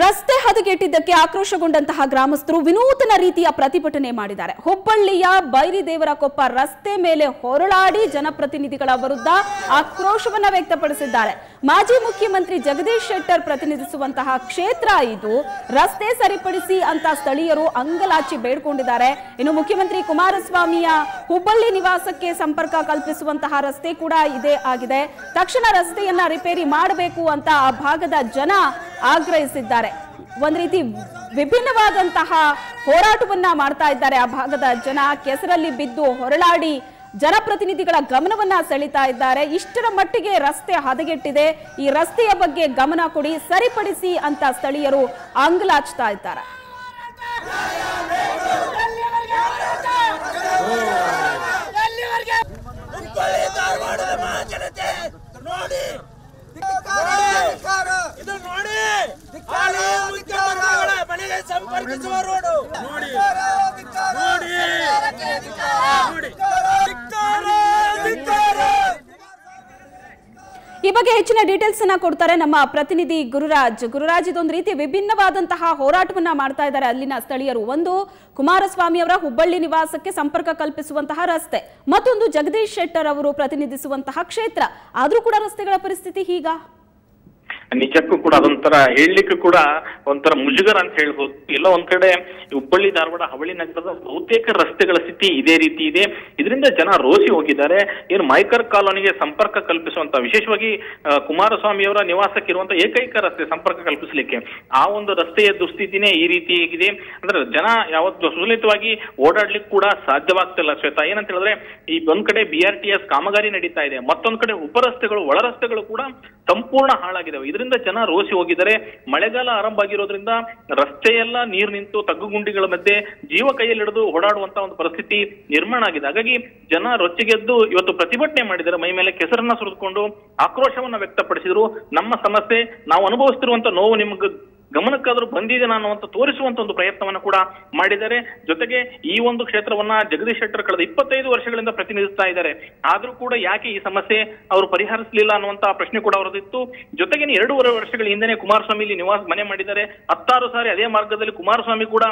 ರಸ್ತೆ ಹದಗೆಟ್ಟಿದ್ದಕ್ಕೆ ಆಕ್ರೋಶಗೊಂಡಂತಹ ಗ್ರಾಮಸ್ಥರು ವಿನೂತನ ರೀತಿಯ ಪ್ರತಿಭಟನೆ ಮಾಡಿದ್ದಾರೆ. ಹುಬ್ಬಳ್ಳಿಯ ಬೈರಿದೇವರಕೊಪ್ಪ ರಸ್ತೆ ಮೇಲೆ ಹೊರಳಾಡಿ ಜನಪ್ರತಿನಿಧಿಗಳ ವಿರುದ್ಧ ಆಕ್ರೋಶವನ್ನ ವ್ಯಕ್ತಪಡಿಸಿದ್ದಾರೆ. ಮಾಜಿ ಮುಖ್ಯಮಂತ್ರಿ ಜಗದೀಶ್ ಶೆಟ್ಟರ್ ಪ್ರತಿನಿಧಿಸುವಂತಹ ಕ್ಷೇತ್ರ ಇದು. ರಸ್ತೆ ಸರಿಪಡಿಸಿ ಅಂತ ಸ್ಥಳೀಯರು ಅಂಗಲಾಚಿ ಬೇಡಿಕೊಂಡಿದ್ದಾರೆ. ಇನ್ನು ಮುಖ್ಯಮಂತ್ರಿ ಕುಮಾರಸ್ವಾಮಿಯ ಹುಬ್ಬಳ್ಳಿ ನಿವಾಸಕ್ಕೆ ಸಂಪರ್ಕ ಕಲ್ಪಿಸುವಂತಹ ರಸ್ತೆ ಕೂಡ ಇದೇ ಆಗಿದೆ. ತಕ್ಷಣ ರಸ್ತೆಯನ್ನ ರಿಪೇರಿ ಮಾಡಬೇಕು ಅಂತ ಆ ಭಾಗದ ಜನ ಆಗ್ರಹಿಸಿದ್ದಾರೆ. ಒಂದ್ ರೀತಿ ವಿಭಿನ್ನವಾದಂತಹ ಹೋರಾಟವನ್ನ ಮಾಡ್ತಾ ಇದ್ದಾರೆ. ಆ ಭಾಗದ ಜನ ಕೆಸರಲ್ಲಿ ಬಿದ್ದು ಹೊರಳಾಡಿ ಜನಪ್ರತಿನಿಧಿಗಳ ಗಮನವನ್ನ ಸೆಳೀತಾ ಇದ್ದಾರೆ. ಇಷ್ಟರ ಮಟ್ಟಿಗೆ ರಸ್ತೆ ಹದಗೆಟ್ಟಿದೆ, ಈ ರಸ್ತೆಯ ಬಗ್ಗೆ ಗಮನ ಕೊಡಿ, ಸರಿಪಡಿಸಿ ಅಂತ ಸ್ಥಳೀಯರು ಅಂಗಲಾಚ್ತಾ ಇದ್ದಾರೆ. ಈ ಬಗ್ಗೆ ಹೆಚ್ಚಿನ ಡೀಟೇಲ್ಸ್ ಅನ್ನ ಕೊಡ್ತಾರೆ ನಮ್ಮ ಪ್ರತಿನಿಧಿ ಗುರುರಾಜ್. ಇದೊಂದು ರೀತಿ ವಿಭಿನ್ನವಾದಂತಹ ಹೋರಾಟವನ್ನ ಮಾಡ್ತಾ ಇದ್ದಾರೆ ಅಲ್ಲಿನ ಸ್ಥಳೀಯರು. ಒಂದು, ಕುಮಾರಸ್ವಾಮಿ ಅವರ ಹುಬ್ಬಳ್ಳಿ ನಿವಾಸಕ್ಕೆ ಸಂಪರ್ಕ ಕಲ್ಪಿಸುವಂತಹ ರಸ್ತೆ, ಮತ್ತೊಂದು ಜಗದೀಶ್ ಶೆಟ್ಟರ್ ಅವರು ಪ್ರತಿನಿಧಿಸುವಂತಹ ಕ್ಷೇತ್ರ. ಆದ್ರೂ ಕೂಡ ರಸ್ತೆಗಳ ಪರಿಸ್ಥಿತಿ ಹೀಗ. ನಿಜಕ್ಕೂ ಕೂಡ ಅದೊಂಥರ ಹೇಳಲಿಕ್ಕೆ ಕೂಡ ಒಂಥರ ಮುಜುಗರ ಅಂತ ಹೇಳ್ಬೋದು. ಎಲ್ಲ ಒಂದ್ ಕಡೆ ಹುಬ್ಬಳ್ಳಿ ಧಾರವಾಡ ಅವಳಿ ನಗರದ ಬಹುತೇಕ ರಸ್ತೆಗಳ ಸ್ಥಿತಿ ಇದೇ ರೀತಿ ಇದೆ. ಇದರಿಂದ ಜನ ರೋಸಿ ಹೋಗಿದ್ದಾರೆ. ಏನು ಮೈಕರ್ ಕಾಲೋನಿಗೆ ಸಂಪರ್ಕ ಕಲ್ಪಿಸುವಂತ, ವಿಶೇಷವಾಗಿ ಕುಮಾರಸ್ವಾಮಿ ಅವರ ನಿವಾಸಕ್ಕೆ ಇರುವಂತಹ ಏಕೈಕ ರಸ್ತೆ ಸಂಪರ್ಕ ಕಲ್ಪಿಸಲಿಕ್ಕೆ, ಆ ಒಂದು ರಸ್ತೆಯ ದುಸ್ಥಿತಿನೇ ಈ ರೀತಿ ಆಗಿದೆ. ಅಂದ್ರೆ ಜನ ಯಾವತ್ತು ಸುಲಲಿತವಾಗಿ ಓಡಾಡ್ಲಿಕ್ಕೆ ಕೂಡ ಸಾಧ್ಯವಾಗ್ತಿಲ್ಲ ಶ್ವೇತಾ. ಏನಂತ ಹೇಳಿದ್ರೆ, ಈ ಒಂದ್ ಕಡೆ BRTS ಕಾಮಗಾರಿ ನಡೀತಾ ಇದೆ, ಮತ್ತೊಂದ್ ಕಡೆ ಉಪರಸ್ತೆಗಳು, ಒಳ ರಸ್ತೆಗಳು ಕೂಡ ಸಂಪೂರ್ಣ ಹಾಳಾಗಿದ್ದಾವೆ. ಇದರಿಂದ ಜನ ರೋಸಿ ಹೋಗಿದ್ದಾರೆ. ಮಳೆಗಾಲ ಆರಂಭ ಆಗಿರೋದ್ರಿಂದ ರಸ್ತೆಯೆಲ್ಲ ನೀರು ನಿಂತು ತಗ್ಗುಗುಂಡಿಗಳ ಮಧ್ಯೆ ಜೀವ ಕೈಯಲ್ಲಿ ಹಿಡಿದು ಓಡಾಡುವಂತ ಒಂದು ಪರಿಸ್ಥಿತಿ ನಿರ್ಮಾಣ ಆಗಿದೆ. ಹಾಗಾಗಿ ಜನ ರೊಚ್ಚಿಗೆದ್ದು ಇವತ್ತು ಪ್ರತಿಭಟನೆ ಮಾಡಿದ್ದಾರೆ. ಮೈ ಮೇಲೆ ಕೆಸರನ್ನ ಸುರಿದುಕೊಂಡು ಆಕ್ರೋಶವನ್ನ ವ್ಯಕ್ತಪಡಿಸಿದ್ರು. ನಮ್ಮ ಸಮಸ್ಯೆ, ನಾವು ಅನುಭವಿಸ್ತಿರುವಂತ ನೋವು ನಿಮ್ಗೆ ಗಮನಕ್ಕಾದ್ರೂ ಬಂದಿದೆ ಅನ್ನುವಂತ ತೋರಿಸುವಂತ ಒಂದು ಪ್ರಯತ್ನವನ್ನ ಕೂಡ ಮಾಡಿದ್ದಾರೆ. ಜೊತೆಗೆ ಈ ಒಂದು ಕ್ಷೇತ್ರವನ್ನ ಜಗದೀಶ್ ಶೆಟ್ಟರ್ ಕಳೆದ 25 ವರ್ಷಗಳಿಂದ ಪ್ರತಿನಿಧಿಸ್ತಾ ಇದ್ದಾರೆ. ಆದ್ರೂ ಕೂಡ ಯಾಕೆ ಈ ಸಮಸ್ಯೆ ಅವರು ಪರಿಹರಿಸಲಿಲ್ಲ ಅನ್ನುವಂತ ಪ್ರಶ್ನೆ ಕೂಡ ಅವರದಿತ್ತು. ಜೊತೆಗೆ 2.5 ವರ್ಷಗಳ ಹಿಂದೆ ಕುಮಾರಸ್ವಾಮಿ ಇಲ್ಲಿ ಮನೆ ಮಾಡಿದ್ದಾರೆ. 10 ಸಾರಿ ಅದೇ ಮಾರ್ಗದಲ್ಲಿ ಕುಮಾರಸ್ವಾಮಿ ಕೂಡ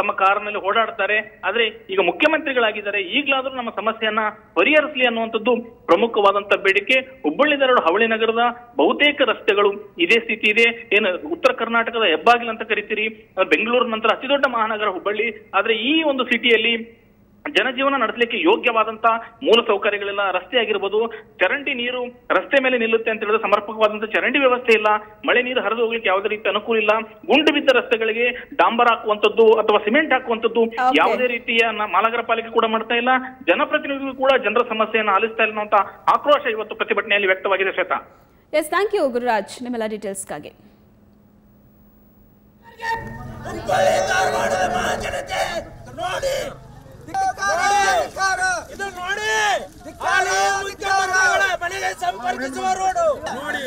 ತಮ್ಮ ಕಾರಿನಲ್ಲಿ ಓಡಾಡ್ತಾರೆ. ಆದ್ರೆ ಈಗ ಮುಖ್ಯಮಂತ್ರಿಗಳಾಗಿದ್ದಾರೆ, ಈಗಲಾದ್ರೂ ನಮ್ಮ ಸಮಸ್ಯೆಯನ್ನ ಪರಿಹರಿಸಲಿ ಅನ್ನುವಂಥದ್ದು ಪ್ರಮುಖವಾದಂತ ಬೇಡಿಕೆ. ಹುಬ್ಬಳ್ಳಿ ಧಾರವಾಡ ಅವಳಿ ನಗರದ ಬಹುತೇಕ ರಸ್ತೆಗಳು ಇದೇ ಸ್ಥಿತಿ ಇದೆ. ಏನು ಉತ್ತರ ಕರ್ನಾಟಕ ಹೆಬ್ಬಾಗಿಲು ಅಂತ ಕರಿತೀರಿ, ಬೆಂಗಳೂರು ನಂತರ ಅತಿ ದೊಡ್ಡ ಮಹಾನಗರ ಹುಬ್ಬಳ್ಳಿ. ಆದ್ರೆ ಈ ಒಂದು ಸಿಟಿಯಲ್ಲಿ ಜನಜೀವನ ನಡೆಸಲಿಕ್ಕೆ ಯೋಗ್ಯವಾದಂತ ಮೂಲ ಸೌಕರ್ಯಗಳೆಲ್ಲ, ರಸ್ತೆ ಆಗಿರ್ಬೋದು, ಚರಂಡಿ ನೀರು ರಸ್ತೆ ಮೇಲೆ ನಿಲ್ಲುತ್ತೆ ಅಂತ ಹೇಳಿದ್ರೆ ಸಮರ್ಪಕವಾದಂತ ಚರಂಡಿ ವ್ಯವಸ್ಥೆ ಇಲ್ಲ. ಮಳೆ ನೀರು ಹರಿದು ಹೋಗ್ಲಿಕ್ಕೆ ಯಾವುದೇ ರೀತಿ ಅನುಕೂಲ ಇಲ್ಲ. ಗುಂಡು ಬಿದ್ದ ರಸ್ತೆಗಳಿಗೆ ಡಾಂಬರ್ ಹಾಕುವಂಥದ್ದು ಅಥವಾ ಸಿಮೆಂಟ್ ಹಾಕುವಂಥದ್ದು ಯಾವುದೇ ರೀತಿಯ ಮಹಾನಗರ ಪಾಲಿಕೆ ಕೂಡ ಮಾಡ್ತಾ ಇಲ್ಲ. ಜನಪ್ರತಿನಿಧಿಗಳು ಕೂಡ ಜನರ ಸಮಸ್ಯೆಯನ್ನು ಆಲಿಸ್ತಾ ಇಲ್ಲ ಅನ್ನುವಂತ ಆಕ್ರೋಶ ಇವತ್ತು ಪ್ರತಿಭಟನೆಯಲ್ಲಿ ವ್ಯಕ್ತವಾಗಿದೆ Shweta. Yes, thank you Gururaj ನಿಮ್ಮೆಲ್ಲ ಡೀಟೇಲ್ಸ್ಗಾಗಿ. ಇದು ನೋಡಿ, ಮುಖ್ಯಮಂತ್ರಿಗಳ ಮನೆಗೆ ಸಂಪರ್ಕಿಸುವ ರೋಡು ನೋಡಿ.